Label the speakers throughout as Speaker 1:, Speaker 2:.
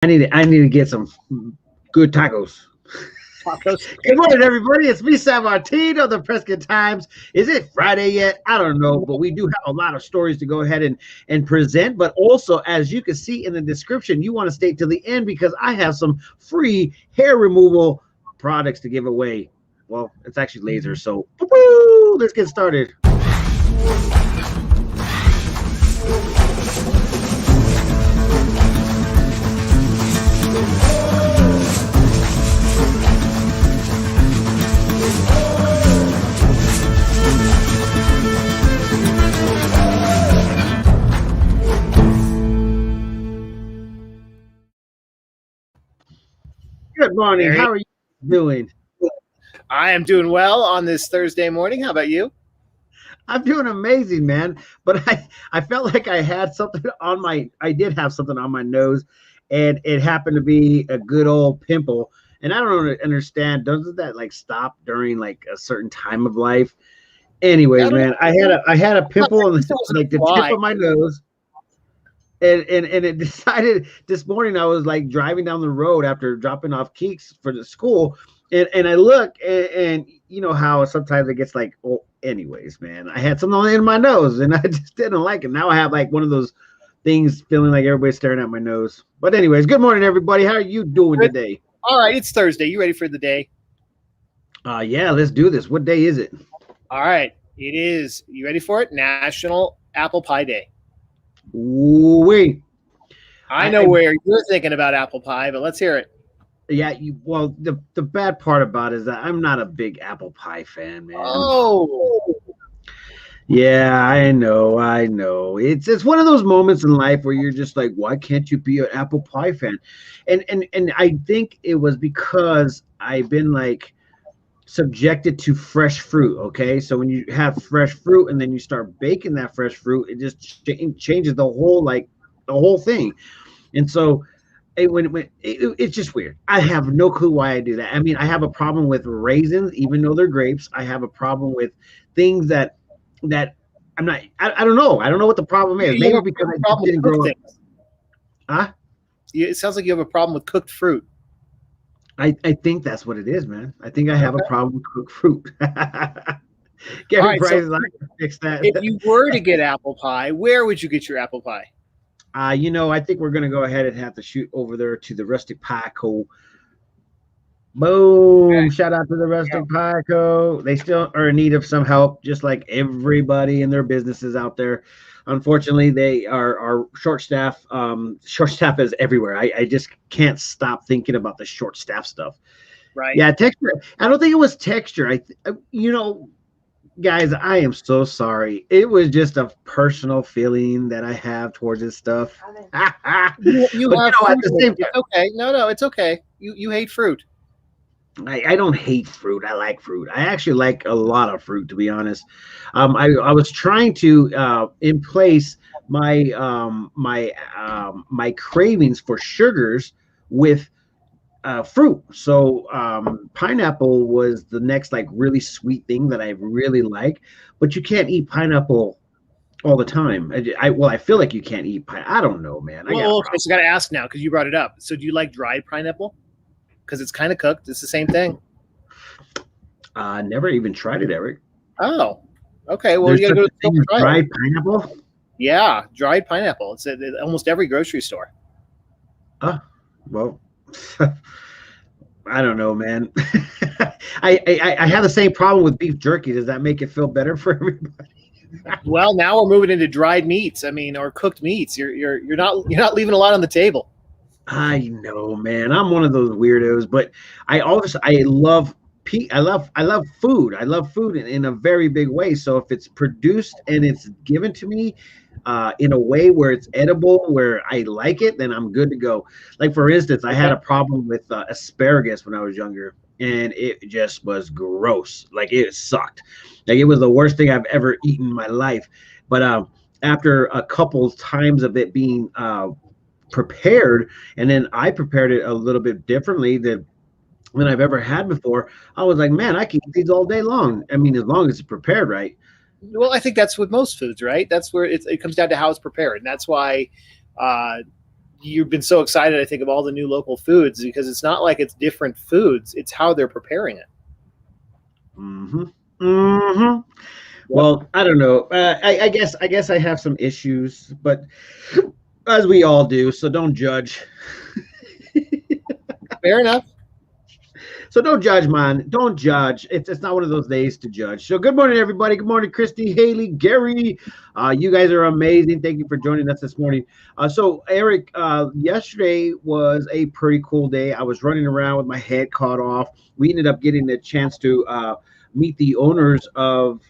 Speaker 1: I need to get some good tacos.
Speaker 2: Tacos.
Speaker 1: Good morning, everybody. It's me, San Martino, the Prescott Times. Is it Friday yet? I don't know, but we do have a lot of stories to go ahead and present. But also, as you can see in the description, you want to stay to the end because I have some free hair removal products to give away. Well, it's actually laser, so woo-hoo, let's get started. Good morning. How are you doing?
Speaker 2: I am doing well on this Thursday morning. How about you?
Speaker 1: I'm doing amazing, man. But I felt like I had something on I did have something on my nose, and it happened to be a good old pimple. And I don't understand. Doesn't that like stop during like a certain time of life? Anyways, man, I had a pimple on like the tip of my nose. And it decided this morning I was like driving down the road after dropping off Keeks for the school, and I look and you know how sometimes it gets like, oh, anyways, man, I had something in my nose and I just didn't like it. Now I have like one of those things feeling like everybody's staring at my nose. But anyways, good morning, everybody. How are you doing today?
Speaker 2: All right, it's Thursday. You ready for the day?
Speaker 1: Yeah, let's do this. What day is it?
Speaker 2: All right, it is. You ready for it? National Apple Pie Day.
Speaker 1: Wait.
Speaker 2: I know where you're thinking about apple pie, but let's hear it.
Speaker 1: Yeah, well, the bad part about it is that I'm not a big apple pie fan, man.
Speaker 2: Oh.
Speaker 1: Yeah, I know. It's one of those moments in life where you're just like, why can't you be an apple pie fan? And I think it was because I've been like subjected to fresh fruit. Okay, so when you have fresh fruit and then you start baking that fresh fruit, it just changes the whole thing. And so it's just weird. I have no clue why I do that. I mean, I have a problem with raisins, even though they're grapes. I have a problem with things that I'm not. I don't know. I don't know what the problem is. Maybe because I didn't grow up. Huh?
Speaker 2: It sounds like you have a problem with cooked fruit.
Speaker 1: I think that's what it is, man. I think I have a problem with cooked fruit. Gary Price, so fix that.
Speaker 2: If you were to get apple pie, where would you get your apple pie?
Speaker 1: I think we're gonna go ahead and have to shoot over there to the Rustic Pie Co. Boom! Okay. Shout out to the Rustic Pie Co. They still are in need of some help, just like everybody in their businesses out there. Unfortunately, they are short staff. Short staff is everywhere. I just can't stop thinking about the short staff stuff.
Speaker 2: Right.
Speaker 1: Yeah, texture. I don't think it was texture. Guys, I am so sorry. It was just a personal feeling that I have towards this stuff.
Speaker 2: You at the same time. It's okay. No, it's okay. You hate fruit.
Speaker 1: I don't hate fruit. I like fruit. I actually like a lot of fruit, to be honest. I was trying to in place my my cravings for sugars with fruit. So pineapple was the next like really sweet thing that I really like, but you can't eat pineapple all the time. I feel like you can't eat pineapple. I don't know, man.
Speaker 2: So I got to ask now because you brought it up. So do you like dried pineapple? Because it's kind of cooked. It's the same thing.
Speaker 1: Never even tried it, Eric.
Speaker 2: Oh, okay. Well, you got to go to the
Speaker 1: dried pineapple.
Speaker 2: Yeah, dried pineapple. It's at almost every grocery store.
Speaker 1: Well, I don't know, man. I have the same problem with beef jerky. Does that make it feel better for everybody?
Speaker 2: Well, now we're moving into dried meats. I mean, or cooked meats. You're not leaving a lot on the table.
Speaker 1: I know, man. I'm one of those weirdos, but I love food. I love food in a very big way. So if it's produced and it's given to me in a way where it's edible, where I like it, then I'm good to go. Like, for instance, I had a problem with asparagus when I was younger, and it just was gross. Like, it sucked. Like, it was the worst thing I've ever eaten in my life. But after a couple times of it being prepared, and then I prepared it a little bit differently than I've ever had before, I was like, man, I can eat these all day long. I mean, as long as it's prepared right.
Speaker 2: Well, I think that's with most foods, right? That's where it comes down to how it's prepared. And that's why you've been so excited, I think, of all the new local foods, because it's not like it's different foods. It's how they're preparing it.
Speaker 1: Mm-hmm. Mm-hmm. Yep. Well, I don't know. I guess I have some issues, but as we all do, so don't judge.
Speaker 2: Fair enough.
Speaker 1: So don't judge, man. Don't judge. It's not one of those days to judge. So good morning, everybody. Good morning, Christy, Haley, Gary. You guys are amazing. Thank you for joining us this morning. So Eric, yesterday was a pretty cool day. I was running around with my head caught off. We ended up getting a chance to meet the owners of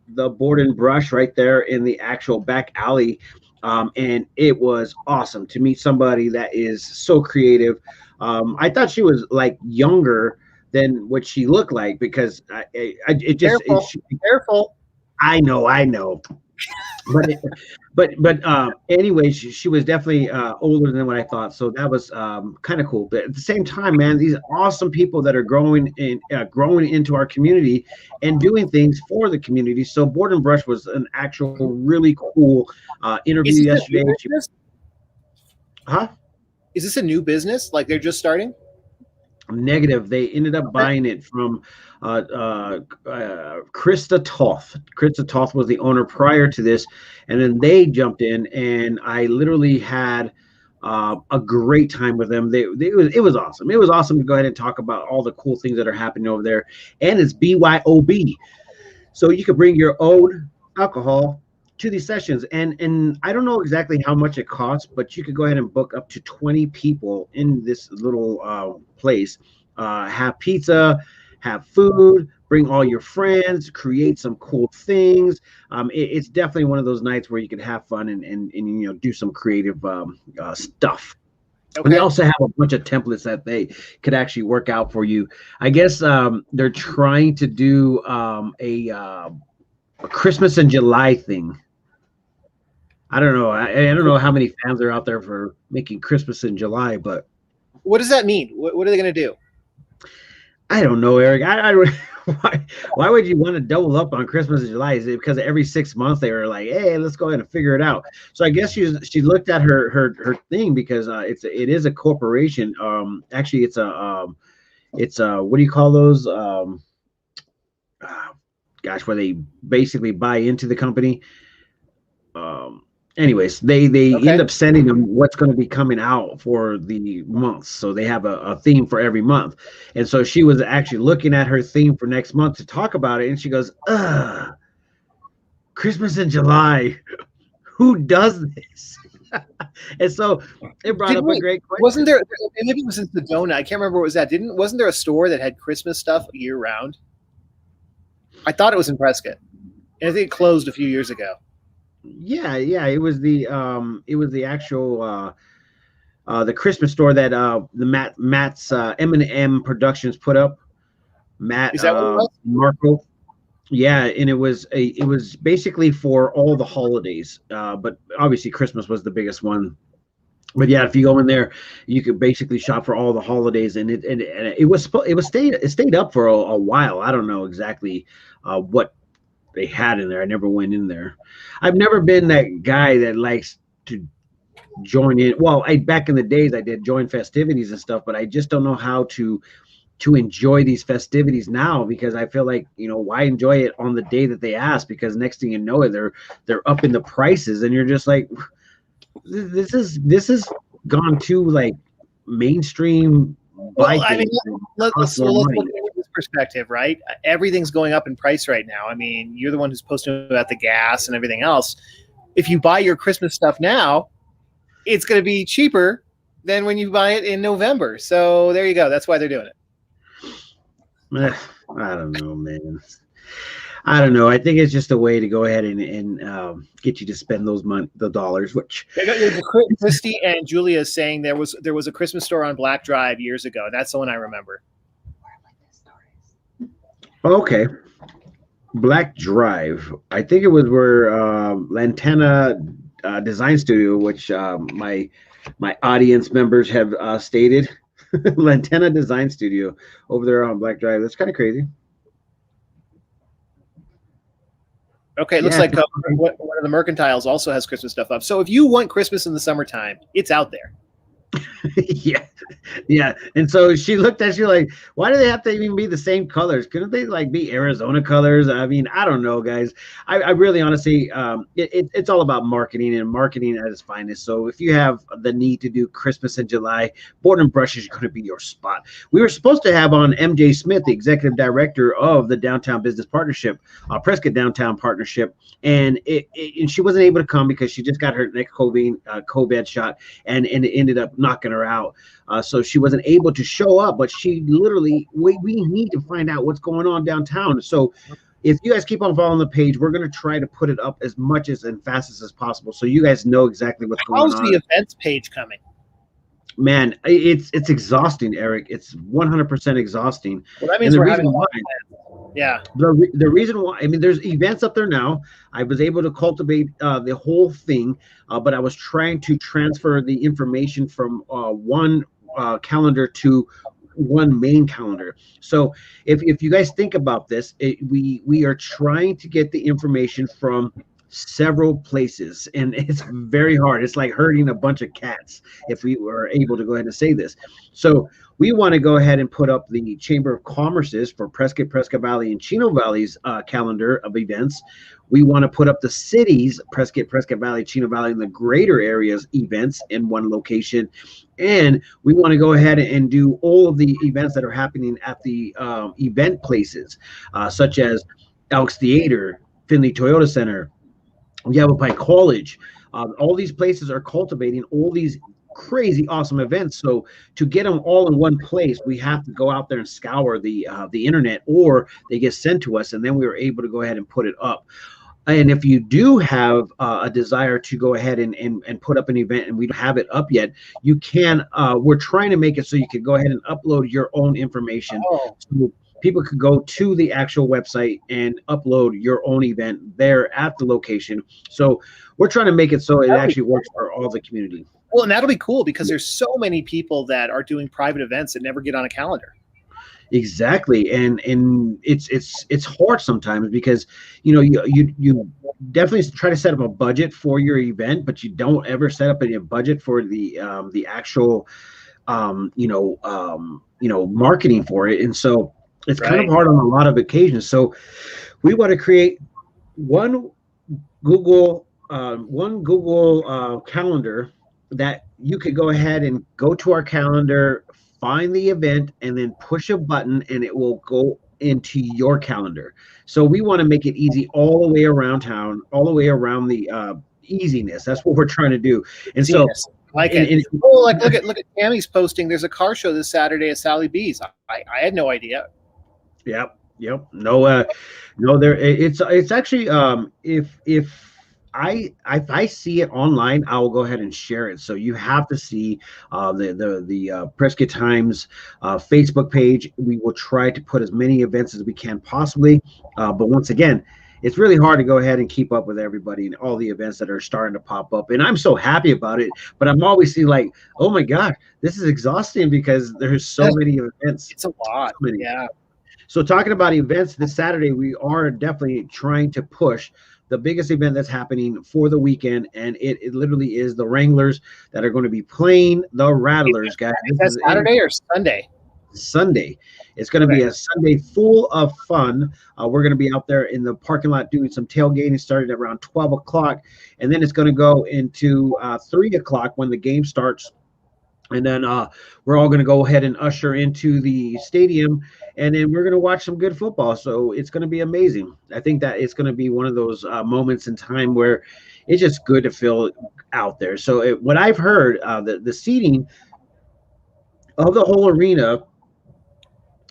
Speaker 1: the Board and Brush right there in the actual back alley. And it was awesome to meet somebody that is so creative. I thought she was like younger than what she looked like, because
Speaker 2: Careful.
Speaker 1: I know. But anyway, she was definitely older than what I thought. So that was kind of cool. But at the same time, man, these awesome people that are growing into our community and doing things for the community. So Board and Brush was an actual really cool interview yesterday. Huh?
Speaker 2: Is this a new business? Like they're just starting?
Speaker 1: Negative. They ended up buying it from Krista Toth. Krista Toth was the owner prior to this, and then they jumped in, and I literally had a great time with them. It was awesome. It was awesome to go ahead and talk about all the cool things that are happening over there, and it's BYOB, so you can bring your own alcohol to these sessions, and I don't know exactly how much it costs, but you could go ahead and book up to 20 people in this little place. Have pizza, have food, bring all your friends, create some cool things. It's definitely one of those nights where you can have fun and do some creative stuff. Okay. They also have a bunch of templates that they could actually work out for you. I guess they're trying to do a Christmas in July thing. I don't know. I don't know how many fans are out there for making Christmas in July, but
Speaker 2: what does that mean? What are they going to do?
Speaker 1: I don't know, Eric. Why would you want to double up on Christmas in July? Is it because every 6 months they were like, hey, let's go ahead and figure it out? So I guess she looked at her thing, because it is a corporation. Actually, it's a what do you call those? Where they basically buy into the company. Anyways, they end up sending them what's going to be coming out for the months. So they have a theme for every month. And so she was actually looking at her theme for next month to talk about it. And she goes, Christmas in July. Who does this? And so it brought up a great question.
Speaker 2: Wasn't there, maybe it was in Sedona, I can't remember what was that. Wasn't there a store that had Christmas stuff year round? I thought it was in Prescott. And I think it closed a few years ago.
Speaker 1: Yeah, it was the actual the Christmas store that the Matt's M&M Productions put up. Matt,
Speaker 2: is that what it was?
Speaker 1: Marco. Yeah, and it was basically for all the holidays, but obviously Christmas was the biggest one. But yeah, if you go in there, you could basically shop for all the holidays, and it stayed up for a while. I don't know exactly what they had in there. I never went in there. I've never been that guy that likes to join in. Well, back in the days I did join festivities and stuff, but I just don't know how to enjoy these festivities now, because I feel like, why enjoy it on the day that they ask? Because next thing you know, they're up in the prices, and you're just like, this is gone to like mainstream.
Speaker 2: Well, I mean, let's look at this perspective, right? Everything's going up in price right now. I mean, you're the one who's posting about the gas and everything else. If you buy your Christmas stuff now, it's going to be cheaper than when you buy it in November. So there you go. That's why they're doing it.
Speaker 1: I don't know, man. I don't know. I think it's just a way to go ahead and get you to spend the dollars. Which
Speaker 2: Christy and Julia is saying there was a Christmas store on Black Drive years ago. That's the one I remember.
Speaker 1: Okay, Black Drive. I think it was where Lantana Design Studio, which my audience members have stated, Lantana Design Studio over there on Black Drive. That's kind of crazy.
Speaker 2: Okay, it looks like one of the mercantiles also has Christmas stuff up. So if you want Christmas in the summertime, it's out there.
Speaker 1: Yeah, yeah. And so she looked at you like, why do they have to even be the same colors? Couldn't they like be Arizona colors? I mean, I don't know, guys. I really honestly, it's all about marketing and marketing at its finest. So if you have the need to do Christmas in July, Board and Brush is going to be your spot. We were supposed to have on MJ Smith, the executive director of the Downtown Business Partnership, Prescott Downtown Partnership, and and she wasn't able to come because she just got her next COVID shot, and it ended up knocking her out. So she wasn't able to show up, but she literally, we need to find out what's going on downtown. So if you guys keep on following the page, we're going to try to put it up as much and fastest as possible, so you guys know exactly what's going on.
Speaker 2: How's the events page coming?
Speaker 1: Man, it's exhausting, Eric. It's 100% exhausting.
Speaker 2: Well, that means we're having a lot of plans. Yeah.
Speaker 1: The reason why, I mean, there's events up there now. I was able to cultivate the whole thing, but I was trying to transfer the information from one calendar to one main calendar. So if you guys think about this, we are trying to get the information from several places, and it's very hard. It's like herding a bunch of cats, if we were able to go ahead and say this. So we want to go ahead and put up the Chamber of Commerce's for Prescott Valley, and Chino Valley's calendar of events. We want to put up the city's Prescott Valley, Chino Valley, and the greater areas events in one location. And we want to go ahead and do all of the events that are happening at the event places, such as Elks Theater, Findlay Toyota Center, Yavapai College. All these places are cultivating all these crazy awesome events. So to get them all in one place, we have to go out there and scour the internet, or they get sent to us, and then we were able to go ahead and put it up. And if you do have a desire to go ahead and put up an event and we don't have it up yet, you can. We're trying to make it so you can go ahead and upload your own information. So people could go to the actual website and upload your own event there at the location. So we're trying to make it so it actually works for all the community.
Speaker 2: Well, and that'll be cool because there's so many people that are doing private events that never get on a calendar.
Speaker 1: Exactly, and it's hard sometimes because you definitely try to set up a budget for your event, but you don't ever set up a budget for the actual marketing for it, and so it's kind of hard on a lot of occasions. So we want to create one Google calendar that you could go ahead and go to our calendar, find the event, and then push a button and it will go into your calendar. So we want to make it easy all the way around town, all the way around the easiness. That's what we're trying to do. And easiness.
Speaker 2: So like look at Tammy's posting. There's a car show this Saturday at Sally B's. I had no idea.
Speaker 1: Yep. No, there it's actually if I see it online, I will go ahead and share it. So you have to see the Prescott Times Facebook page. We will try to put as many events as we can possibly. But once again, it's really hard to go ahead and keep up with everybody and all the events that are starting to pop up. And I'm so happy about it, but I'm always seeing like, oh my God, this is exhausting because there's so many events.
Speaker 2: It's a lot. So yeah.
Speaker 1: So talking about events this Saturday, we are definitely trying to push the biggest event that's happening for the weekend, and it literally is the Wranglers that are going to be playing the Rattlers, guys.
Speaker 2: Is that Saturday or Sunday?
Speaker 1: Sunday. It's going to be a Sunday full of fun. We're going to be out there in the parking lot doing some tailgating starting at around 12 o'clock, and then it's going to go into 3 o'clock when the game starts. And then we're all going to go ahead and usher into the stadium, and then we're going to watch some good football. So it's going to be amazing. I think that it's going to be one of those moments in time where it's just good to feel out there. So what I've heard, the seating of the whole arena,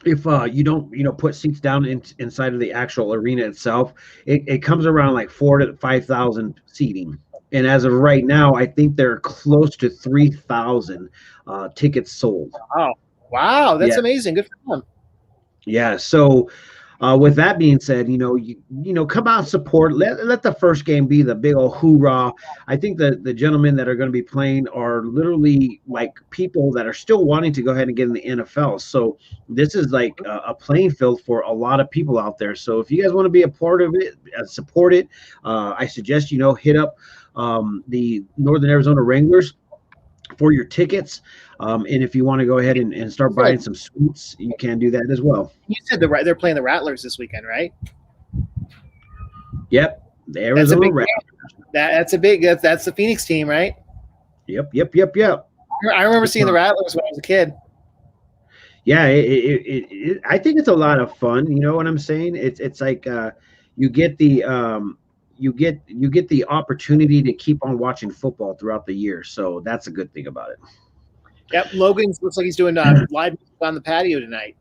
Speaker 1: if you don't put seats down inside of the actual arena itself, it comes around like 4,000 to 5,000 seating. And as of right now, I think they're close to 3,000 tickets sold.
Speaker 2: Wow, that's amazing. Good for them.
Speaker 1: Yeah. So with that being said, come out and support. Let the first game be the big old hoorah. I think the gentlemen that are going to be playing are literally like people that are still wanting to go ahead and get in the NFL. So this is like a playing field for a lot of people out there. So if you guys want to be a part of it, support it, I suggest hit up the Northern Arizona Wranglers. for your tickets. And if you want to go ahead and start buying some suites, you can do that as well.
Speaker 2: You said they're playing the Rattlers this weekend, right?
Speaker 1: Yep, the Arizona Rattlers.
Speaker 2: That's the Phoenix team, right?
Speaker 1: Yep.
Speaker 2: I remember seeing the Rattlers when I was a kid.
Speaker 1: Yeah, I think it's a lot of fun. You know what I'm saying? It's like you get the opportunity to keep on watching football throughout the year. So that's a good thing about it.
Speaker 2: Yep, Logan looks like he's doing live music on the patio tonight.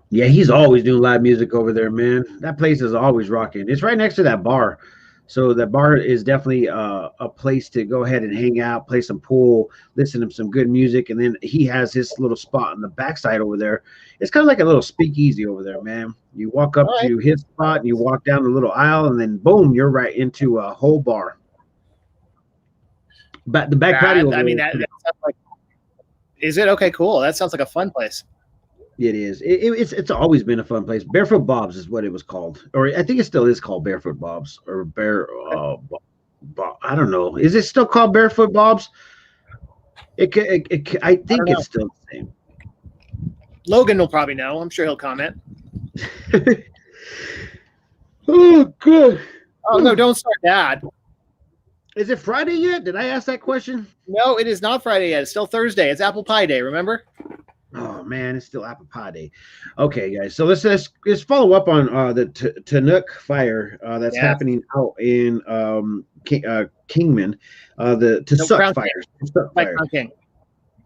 Speaker 1: Yeah, he's always doing live music over there, man. That place is always rocking. It's right next to that bar. So that bar is definitely a place to go ahead and hang out, play some pool, listen to some good music. And then he has his little spot on the backside over there. It's kind of like a little speakeasy over there, man. You walk up to his spot and you walk down the little aisle and then boom, you're right into a whole bar. But the back patio.
Speaker 2: I mean, that sounds like, is it? Okay, cool. That sounds like a fun place.
Speaker 1: It is. It's always been a fun place. Barefoot Bob's is what it was called, or I think it still is called Barefoot Bob's or I don't know. Is it still called Barefoot Bob's? I think it's still the same.
Speaker 2: Logan will probably know. I'm sure he'll comment.
Speaker 1: Oh, good.
Speaker 2: Oh no! Don't start that.
Speaker 1: Is it Friday yet? Did I ask that question?
Speaker 2: No, it is not Friday yet. It's still Thursday. It's Apple Pie Day. Remember?
Speaker 1: Oh man, it's still Apple Pie Day. Okay, guys. So let's follow up on the Tanook fire that's happening out in Kingman. The Tusuk fires.
Speaker 2: By Crown King.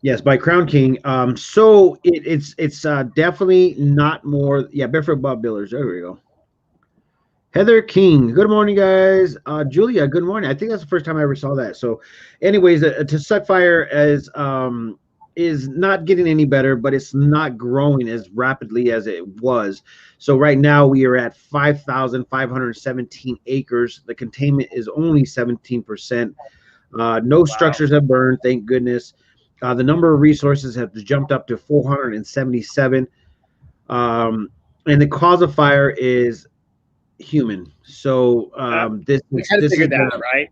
Speaker 1: Yes, by Crown King. So it's definitely not more. Yeah, Barefoot Bob Billers. There we go. Heather King. Good morning, guys. Julia. Good morning. I think that's the first time I ever saw that. So, anyways, Tusuk fire is not getting any better, but it's not growing as rapidly as it was. So right now we are at 5,517 acres. The containment is only 17%. No structures have burned, thank goodness. The number of resources have jumped up to 477. And the cause of fire is human. So this is that, right?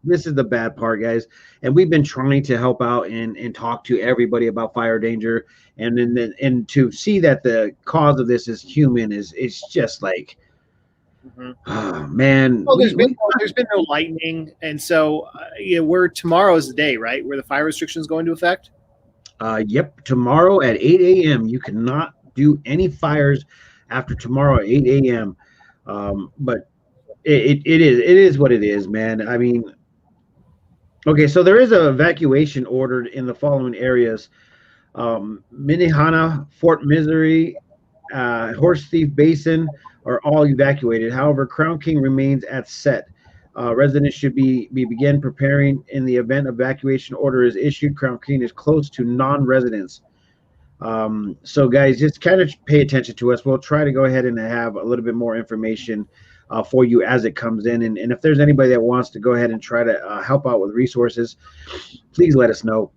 Speaker 1: This is the bad part, guys. And we've been trying to help out and talk to everybody about fire danger. And then to see that the cause of this is human it's just like, oh, man.
Speaker 2: Well, there's been no lightning. And so tomorrow is the day, right, where the fire restrictions go into effect?
Speaker 1: Yep. Tomorrow at 8 a.m. You cannot do any fires after tomorrow at 8 a.m. But it is what it is, man. I mean, okay, so there is an evacuation ordered in the following areas: Minnehaha, Fort Misery, Horse Thief Basin are all evacuated. However, Crown King remains at set. Residents should begin preparing in the event evacuation order is issued. Crown King is close to non-residents. So, guys, just kind of pay attention to us. We'll try to go ahead and have a little bit more information for you as it comes in. And if there's anybody that wants to go ahead and try to help out with resources, please let us know.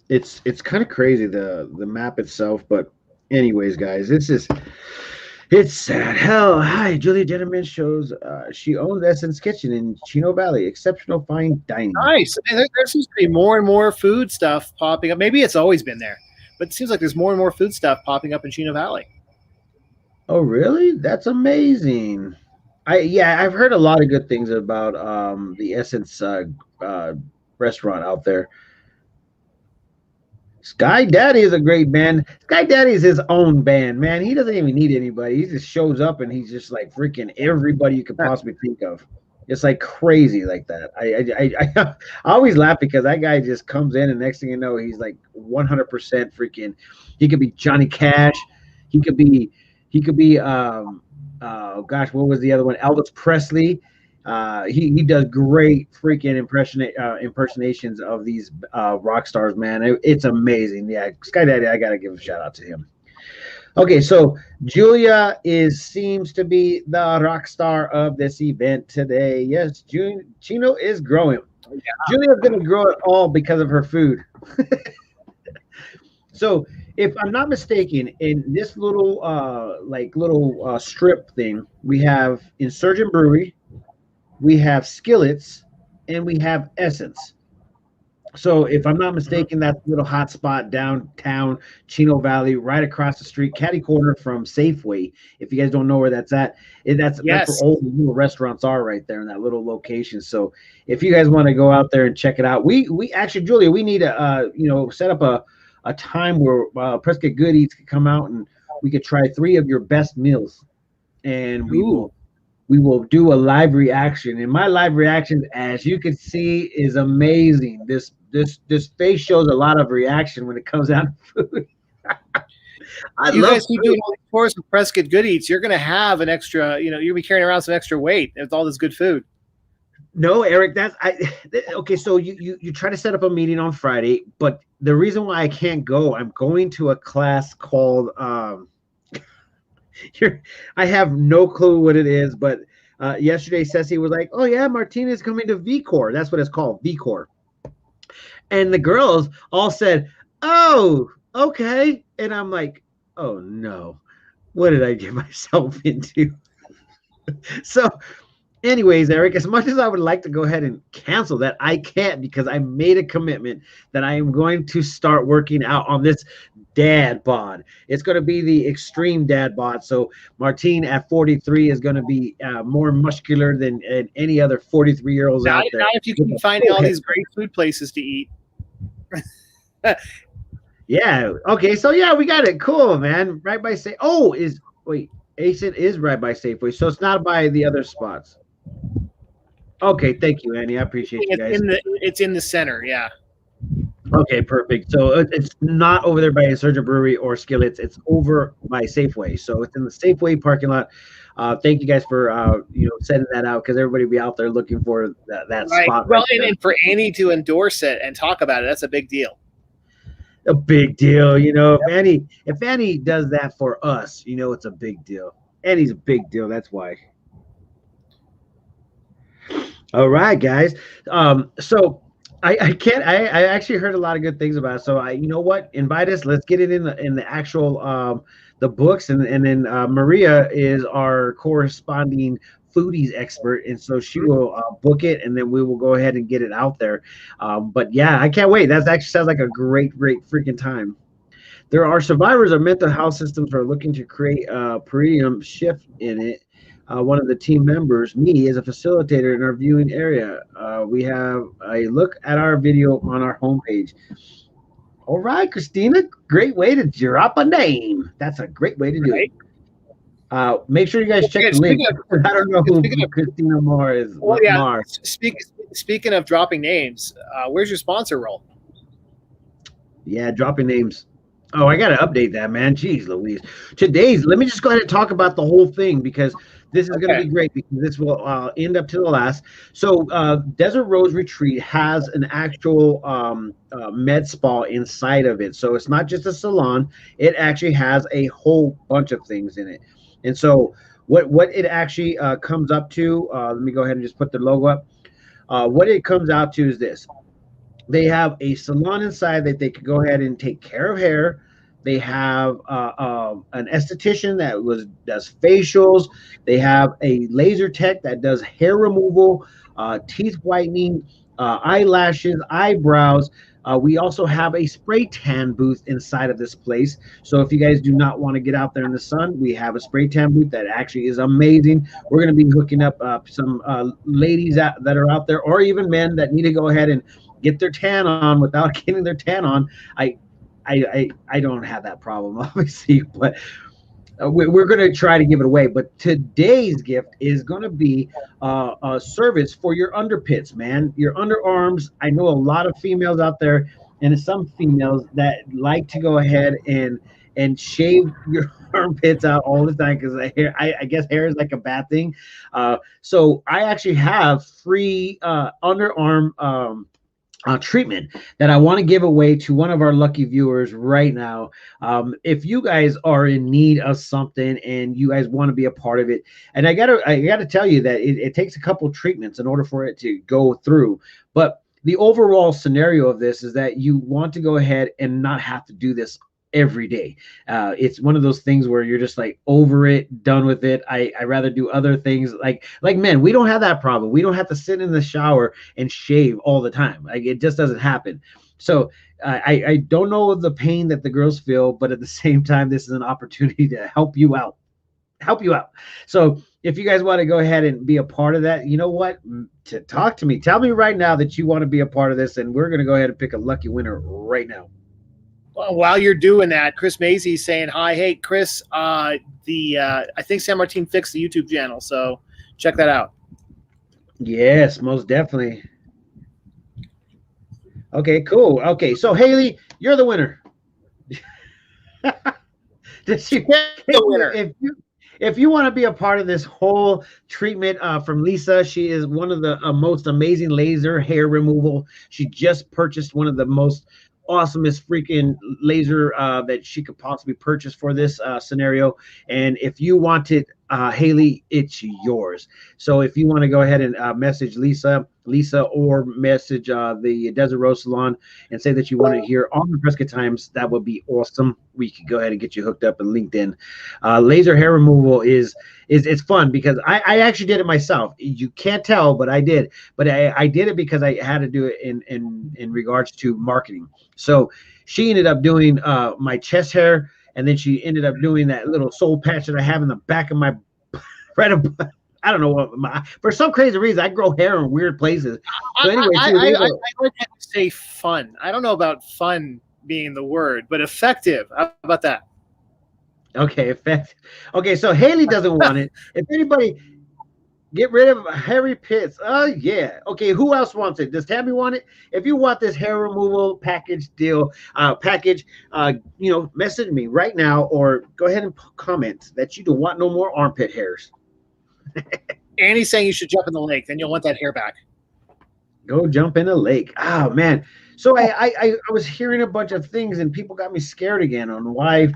Speaker 1: It's kind of crazy, the map itself. But anyways, guys, it's sad. Hell, hi, Julia Gentleman shows she owns Essence Kitchen in Chino Valley. Exceptional fine dining.
Speaker 2: Nice. There seems to be more and more food stuff popping up. Maybe it's always been there, but it seems like there's more and more food stuff popping up in Chino Valley.
Speaker 1: Oh, really? That's amazing. I've heard a lot of good things about the Essence restaurant out there. Sky Daddy is a great band. Sky Daddy is his own band, man. He doesn't even need anybody. He just shows up and he's just like freaking everybody you could possibly think of. It's like crazy like that. I always laugh because that guy just comes in and next thing you know, he's like 100% freaking. He could be Johnny Cash. He could be gosh, what was the other one? Elvis Presley. He does great freaking impersonations of these rock stars, man. It's amazing. Yeah, Sky Daddy, I gotta give a shout out to him. Okay, so Julia seems to be the rock star of this event today. Yes, Chino is growing. Yeah. Julia's gonna grow it all because of her food. So if I'm not mistaken, in this little strip thing, we have Insurgent Brewery, we have Skillets, and we have Essence. So if I'm not mistaken, that's a little hot spot downtown Chino Valley, right across the street, catty corner from Safeway. If you guys don't know where that's at, that's where
Speaker 2: Yes.
Speaker 1: all the little restaurants are, right there in that little location. So if you guys want to go out there and check it out, we actually, Julia, we need to set up a time where Prescott Good Eats could come out and we could try 3 of your best meals, and we will do a live reaction. And my live reaction, as you can see, is amazing. This face shows a lot of reaction when it comes out of food.
Speaker 2: You guys keep doing all these tours with Prescott Good Eats, you're going to have an extra, you'll be carrying around some extra weight with all this good food.
Speaker 1: No, Eric, okay. So you try to set up a meeting on Friday, but the reason why I can't go, I'm going to a class called I have no clue what it is, but yesterday Ceci was like, "Oh yeah, Martina's coming to VCore." That's what it's called, VCore. And the girls all said, "Oh, okay." And I'm like, "Oh no, what did I get myself into?" So, anyways, Eric, as much as I would like to go ahead and cancel that, I can't, because I made a commitment that I am going to start working out on this dad bod. It's going to be the extreme dad bod. So Martine at 43 is going to be more muscular than any other 43-year-olds out there.
Speaker 2: Now if you keep finding all these great food places to eat.
Speaker 1: Yeah. Okay. So yeah, we got it. Cool, man. Right by Safeway. Oh, Asen is right by Safeway, so it's not by the other spots. Okay. Thank you, Annie. I appreciate you guys.
Speaker 2: It's in the center. Yeah.
Speaker 1: Okay, perfect. So it's not over there by Insurgent Brewery or Skillets. It's over by Safeway. So it's in the Safeway parking lot. Thank you guys for setting that out, because everybody will be out there looking for that right spot.
Speaker 2: Well, right and for Annie to endorse it and talk about it, that's a big deal.
Speaker 1: A big deal, if Annie does that for us, it's a big deal. Annie's a big deal. That's why. All right, guys. So I actually heard a lot of good things about it. So invite us. Let's get it in the actual the books, and then Maria is our corresponding foodies expert, and so she will book it, and then we will go ahead and get it out there. But yeah, I can't wait. That actually sounds like a great freaking time. There are survivors of mental health systems who are looking to create a paradigm shift in it. One of the team members, me, is a facilitator in our viewing area. We have a look at our video on our homepage. All right, Christina, great way to drop a name. That's a great way to do it. Make sure you guys check the link. I don't know who Christina Moore is.
Speaker 2: Well, yeah. Speaking of dropping names, where's your sponsor role?
Speaker 1: Yeah, dropping names. Oh, I got to update that, man. Jeez Louise. Let me just go ahead and talk about the whole thing, because this is going to be great, because this will end up to the last. So Desert Rose Retreat has an actual med spa inside of it. So it's not just a salon. It actually has a whole bunch of things in it. And so what it actually comes up to, let me go ahead and just put the logo up. What it comes out to is this. They have a salon inside that they could go ahead and take care of hair. They have an esthetician that does facials. They have a laser tech that does hair removal, teeth whitening, eyelashes, eyebrows. We also have a spray tan booth inside of this place. So if you guys do not want to get out there in the sun, we have a spray tan booth that actually is amazing. We're going to be hooking up some ladies that are out there, or even men that need to go ahead and get their tan on without getting their tan on. I don't have that problem, obviously, but we're going to try to give it away. But today's gift is going to be a service for your underpits, man, your underarms. I know a lot of females out there, and some females that like to go ahead and shave your armpits out all the time, because I guess hair is like a bad thing. So I actually have free underarm treatment that I want to give away to one of our lucky viewers right now. If you guys are in need of something and you guys want to be a part of it, and I gotta tell you that it takes a couple treatments in order for it to go through. But the overall scenario of this is that you want to go ahead and not have to do this every day. It's one of those things where you're just like over it, done with it. I rather do other things like men. We don't have that problem. We don't have to sit in the shower and shave all the time. Like it just doesn't happen. So I don't know the pain that the girls feel, but at the same time, this is an opportunity to help you out. So if you guys want to go ahead and be a part of that, you know what? Talk to me. Tell me right now that you want to be a part of this, and we're going to go ahead and pick a lucky winner right now.
Speaker 2: Well, while you're doing that, Chris Macy's saying hi. Hey, Chris, I think San Martin fixed the YouTube channel, so check that out.
Speaker 1: Yes, most definitely. Okay, cool. Okay, so Haley, you're the winner.
Speaker 2: The winner.
Speaker 1: If you want to be a part of this whole treatment from Lisa, she is one of the most amazing laser hair removal. She just purchased one of the most awesomest freaking laser that she could possibly purchase for this scenario. And if you want it, Haley, it's yours. So if you want to go ahead and message Lisa, or message the Desert Rose Salon and say that you want to hear on the Prescott Times, that would be awesome. We could go ahead and get you hooked up in LinkedIn. Laser hair removal is it's fun because I actually did it myself. You can't tell, but I did. But I did it because I had to do it in regards to marketing. So she ended up doing my chest hair, and then she ended up doing that little soul patch that I have in the back of my right above. I don't know what for some crazy reason I grow hair in weird places. So anyway,
Speaker 2: I like to say fun. I don't know about fun being the word, but effective. How about that?
Speaker 1: Okay, effective. Okay, so Haley doesn't want it. If anybody get rid of hairy pits, yeah. Okay, who else wants it? Does Tammy want it? If you want this hair removal package deal, message me right now or go ahead and comment that you don't want no more armpit hairs.
Speaker 2: Annie's saying you should jump in the lake, then you'll want that hair back.
Speaker 1: Go jump in the lake. Oh man. So I was hearing a bunch of things and people got me scared again on why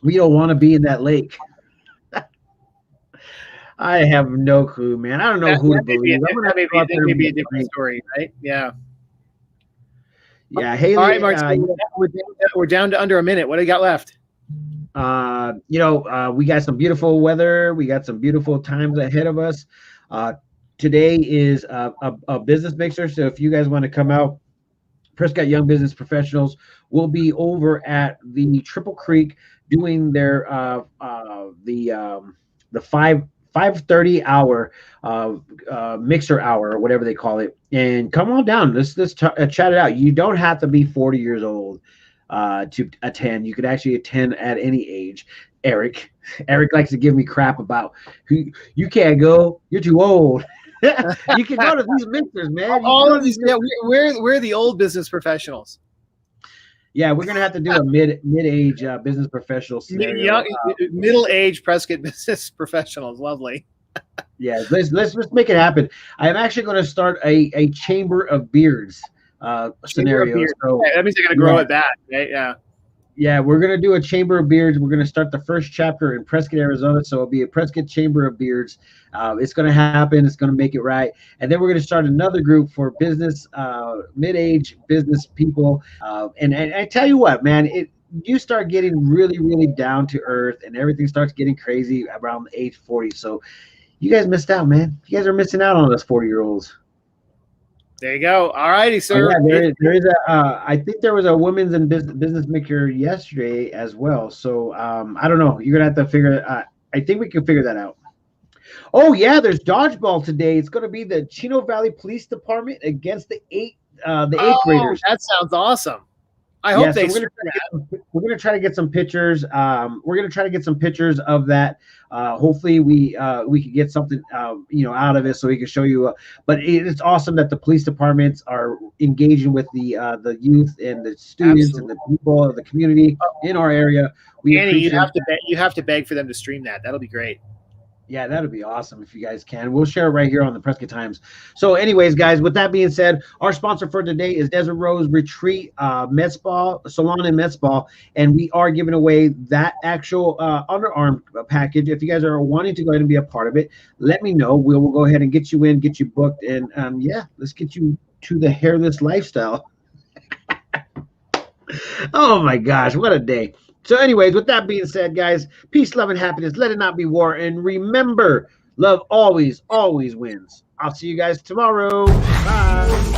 Speaker 1: we don't want to be in that lake. I have no clue, man. I don't know who to believe.
Speaker 2: That may be a different story, right? Yeah.
Speaker 1: Yeah, Haley.
Speaker 2: All right, Martin. We're down to under a minute. What do you got left?
Speaker 1: We got some beautiful weather. We got some beautiful times ahead of us. Today is a business mixer. So if you guys want to come out, Prescott Young Business Professionals will be over at the Triple Creek doing their the 5:30 hour mixer hour or whatever they call it. And come on down. Let's chat it out. You don't have to be 40 years old to attend. You could actually attend at any age. Eric likes to give me crap about who you can't go. You're too old. You can go to these mixers, man.
Speaker 2: All of these, yeah. We're the old business professionals.
Speaker 1: Yeah, we're gonna have to do a mid-age business professional scenario.
Speaker 2: Middle-age Prescott business professionals, lovely.
Speaker 1: Yeah, let's make it happen. I am actually going to start a chamber of beards scenario. So,
Speaker 2: yeah, that means they're gonna grow it back, right? Yeah.
Speaker 1: Yeah, we're going to do a Chamber of Beards. We're going to start the first chapter in Prescott, Arizona. So it'll be a Prescott Chamber of Beards. It's going to happen. It's going to make it right. And then we're going to start another group for business, mid-age business people. And I tell you what, man, you start getting really, really down to earth and everything starts getting crazy around the age 40. So you guys missed out, man. You guys are missing out on us 40-year-olds.
Speaker 2: There you go. All righty, sir.
Speaker 1: Yeah, there is a. I think there was a women's and business maker yesterday as well. So I don't know. You're gonna have to figure. I think we can figure that out. Oh yeah, there's dodgeball today. It's gonna be the Chino Valley Police Department against the eighth graders.
Speaker 2: That sounds awesome. I hope they.
Speaker 1: So we're gonna try to get some pictures. We're gonna try to get some pictures of that. Hopefully we could get something out of it so we can show you. But it's awesome that the police departments are engaging with the youth and the students and the people of the community in our area.
Speaker 2: Annie, you have to beg for them to stream that. That'll be great.
Speaker 1: Yeah, that'd be awesome if you guys can. We'll share it right here on the Prescott Times. So anyways, guys, with that being said, our sponsor for today is Desert Rose Retreat, Medspa, Salon and Medspa, and we are giving away that actual underarm package. If you guys are wanting to go ahead and be a part of it, let me know. We will go ahead and get you in, get you booked, and let's get you to the hairless lifestyle. Oh my gosh, what a day. So anyways, with that being said, guys, peace, love, and happiness. Let it not be war. And remember, love always, always wins. I'll see you guys tomorrow. Bye.